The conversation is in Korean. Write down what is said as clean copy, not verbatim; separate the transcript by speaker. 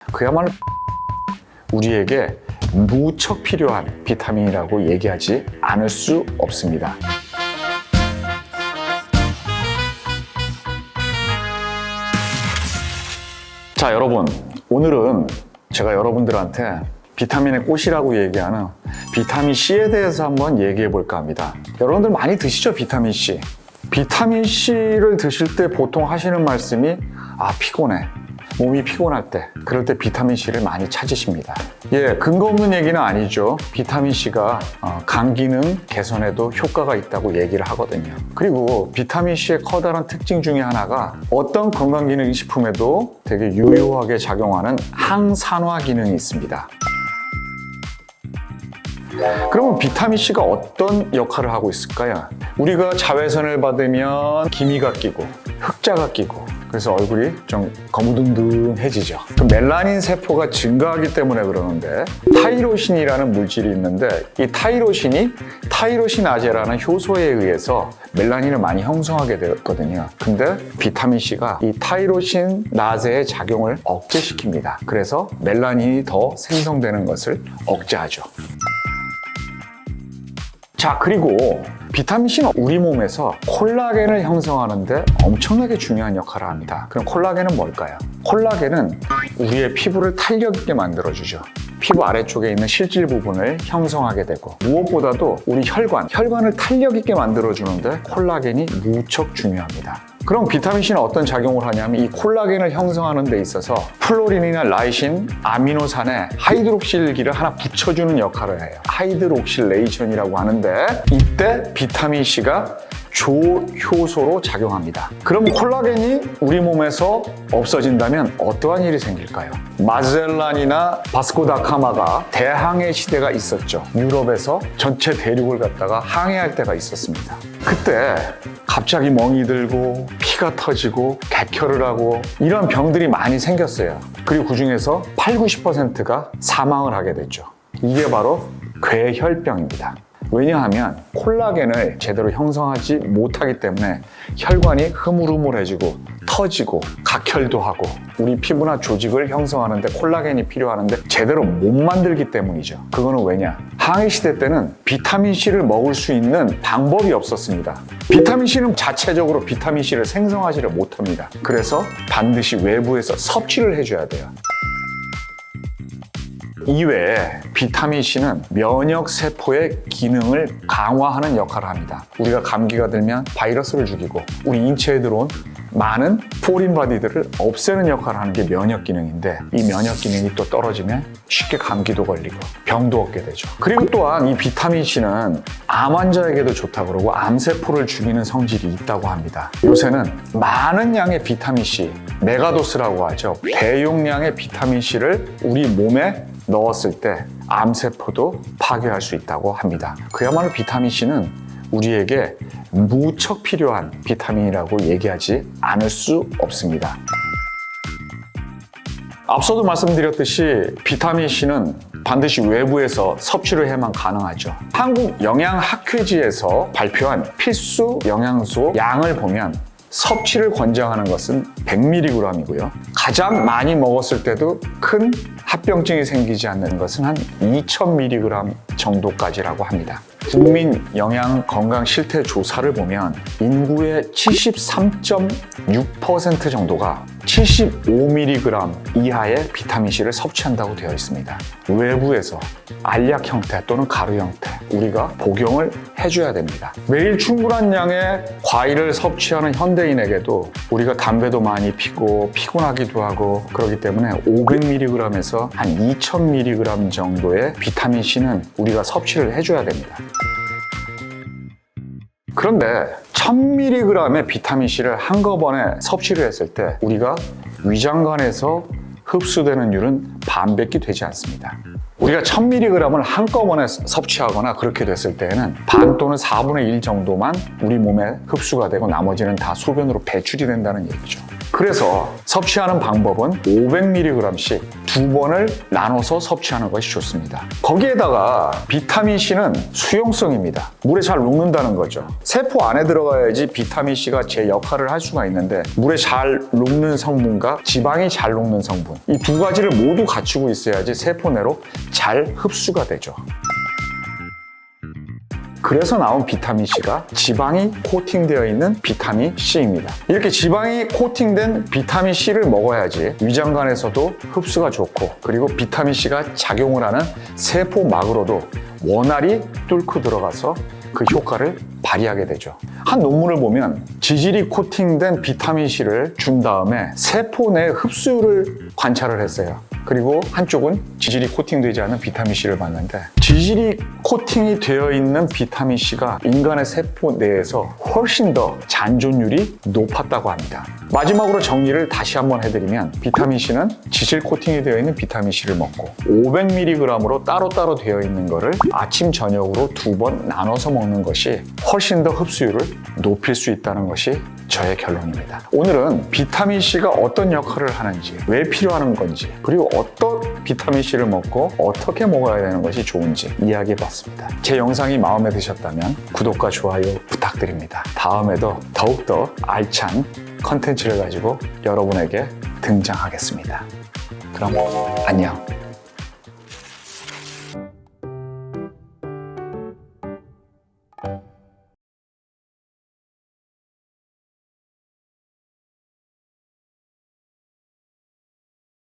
Speaker 1: 그야말로 우리에게 무척 필요한 비타민이라고 얘기하지 않을 수 없습니다. 자, 여러분, 오늘은 제가 여러분들한테 비타민의 꽃이라고 얘기하는 비타민C에 대해서 한번 얘기해 볼까 합니다. 여러분들 많이 드시죠, 비타민C? 비타민C를 드실 때 보통 하시는 말씀이 피곤해. 몸이 피곤할 때, 그럴 때 비타민C를 많이 찾으십니다. 근거 없는 얘기는 아니죠. 비타민C가 간 기능 개선에도 효과가 있다고 얘기를 하거든요. 그리고 비타민C의 커다란 특징 중에 하나가 어떤 건강기능식품에도 되게 유효하게 작용하는 항산화 기능이 있습니다. 그러면 비타민C가 어떤 역할을 하고 있을까요? 우리가 자외선을 받으면 기미가 끼고 흑자가 끼고 그래서 얼굴이 좀 거무둥둥해지죠. 그 멜라닌 세포가 증가하기 때문에 그러는데 타이로신이라는 물질이 있는데 이 타이로신이 타이로신아제라는 효소에 의해서 멜라닌을 많이 형성하게 되었거든요. 근데 비타민C가 이 타이로신아제의 작용을 억제시킵니다. 그래서 멜라닌이 더 생성되는 것을 억제하죠. 자, 그리고 비타민C는 우리 몸에서 콜라겐을 형성하는데 엄청나게 중요한 역할을 합니다. 그럼 콜라겐은 뭘까요? 콜라겐은 우리의 피부를 탄력 있게 만들어주죠. 피부 아래쪽에 있는 실질 부분을 형성하게 되고 무엇보다도 우리 혈관을 탄력 있게 만들어주는데 콜라겐이 무척 중요합니다. 그럼 비타민C는 어떤 작용을 하냐면 이 콜라겐을 형성하는 데 있어서 플로린이나 라이신, 아미노산에 하이드록실기를 하나 붙여주는 역할을 해요. 하이드록실레이션이라고 하는데 이때 비타민C가 조효소로 작용합니다. 그럼 콜라겐이 우리 몸에서 없어진다면 어떠한 일이 생길까요? 마젤란이나 바스코다가마가 대항해 시대가 있었죠. 유럽에서 전체 대륙을 갖다가 항해할 때가 있었습니다. 그때 갑자기 멍이 들고 피가 터지고 객혈을 하고 이런 병들이 많이 생겼어요. 그리고 그중에서 80~90%가 사망을 하게 됐죠. 이게 바로 궤혈병입니다. 왜냐하면 콜라겐을 제대로 형성하지 못하기 때문에 혈관이 흐물흐물해지고 터지고 각혈도 하고 우리 피부나 조직을 형성하는데 콜라겐이 필요하는데 제대로 못 만들기 때문이죠. 그거는 왜냐? 항해시대 때는 비타민C를 먹을 수 있는 방법이 없었습니다. 비타민C는 자체적으로 비타민C를 생성하지를 못합니다. 그래서 반드시 외부에서 섭취를 해줘야 돼요. 이외에 비타민C는 면역세포의 기능을 강화하는 역할을 합니다. 우리가 감기가 들면 바이러스를 죽이고 우리 인체에 들어온 많은 포린바디들을 없애는 역할을 하는 게 면역기능인데 이 면역기능이 또 떨어지면 쉽게 감기도 걸리고 병도 얻게 되죠. 그리고 또한 이 비타민C는 암 환자에게도 좋다고 그러고 암세포를 죽이는 성질이 있다고 합니다. 요새는 많은 양의 비타민C, 메가도스라고 하죠. 대용량의 비타민C를 우리 몸에 넣었을 때 암세포도 파괴할 수 있다고 합니다. 그야말로 비타민C는 우리에게 무척 필요한 비타민이라고 얘기하지 않을 수 없습니다. 앞서도 말씀드렸듯이 비타민C는 반드시 외부에서 섭취를 해야만 가능하죠. 한국영양학회지에서 발표한 필수 영양소 양을 보면 섭취를 권장하는 것은 100mg이고요. 가장 많이 먹었을 때도 큰 합병증이 생기지 않는 것은 한 2000mg 정도까지라고 합니다. 국민 영양 건강 실태 조사를 보면 인구의 73.6% 정도가 75mg 이하의 비타민C를 섭취한다고 되어 있습니다. 외부에서 알약 형태 또는 가루 형태 우리가 복용을 해줘야 됩니다. 매일 충분한 양의 과일을 섭취하는 현대인에게도 우리가 담배도 많이 피고 피곤하기도 하고 그렇기 때문에 500mg에서 한 2000mg 정도의 비타민C는 우리가 섭취를 해줘야 됩니다. 그런데 1000mg의 비타민C를 한꺼번에 섭취를 했을 때 우리가 위장관에서 흡수되는 율은 반밖에 되지 않습니다. 우리가 1000mg을 한꺼번에 섭취하거나 그렇게 됐을 때에는 반 또는 4분의 1 정도만 우리 몸에 흡수가 되고 나머지는 다 소변으로 배출이 된다는 얘기죠. 그래서 섭취하는 방법은 500mg씩 두 번을 나눠서 섭취하는 것이 좋습니다. 거기에다가 비타민C는 수용성입니다. 물에 잘 녹는다는 거죠. 세포 안에 들어가야지 비타민C가 제 역할을 할 수가 있는데 물에 잘 녹는 성분과 지방이 잘 녹는 성분, 이 두 가지를 모두 갖추고 있어야지 세포 내로 잘 흡수가 되죠. 그래서 나온 비타민C가 지방이 코팅되어 있는 비타민C입니다. 이렇게 지방이 코팅된 비타민C를 먹어야지 위장관에서도 흡수가 좋고, 그리고 비타민C가 작용을 하는 세포막으로도 원활히 뚫고 들어가서 그 효과를 발휘하게 되죠. 한 논문을 보면 지질이 코팅된 비타민C를 준 다음에 세포 내 흡수를 관찰을 했어요. 그리고 한쪽은 지질이 코팅되지 않은 비타민C를 봤는데, 지질이 코팅이 되어 있는 비타민C가 인간의 세포 내에서 훨씬 더 잔존율이 높았다고 합니다. 마지막으로 정리를 다시 한번 해드리면, 비타민C는 지질 코팅이 되어 있는 비타민C를 먹고 500mg으로 따로따로 되어 있는 거를 아침 저녁으로 두 번 나눠서 먹는 것이 훨씬 더 흡수율을 높일 수 있다는 것이 저의 결론입니다. 오늘은 비타민C가 어떤 역할을 하는지, 왜 필요한 건지, 그리고 어떤 비타민C를 먹고 어떻게 먹어야 되는 것이 좋은지 이야기해봤습니다. 제 영상이 마음에 드셨다면 구독과 좋아요 부탁드립니다. 다음에도 더욱더 알찬 컨텐츠를 가지고 여러분에게 등장하겠습니다. 그럼 안녕.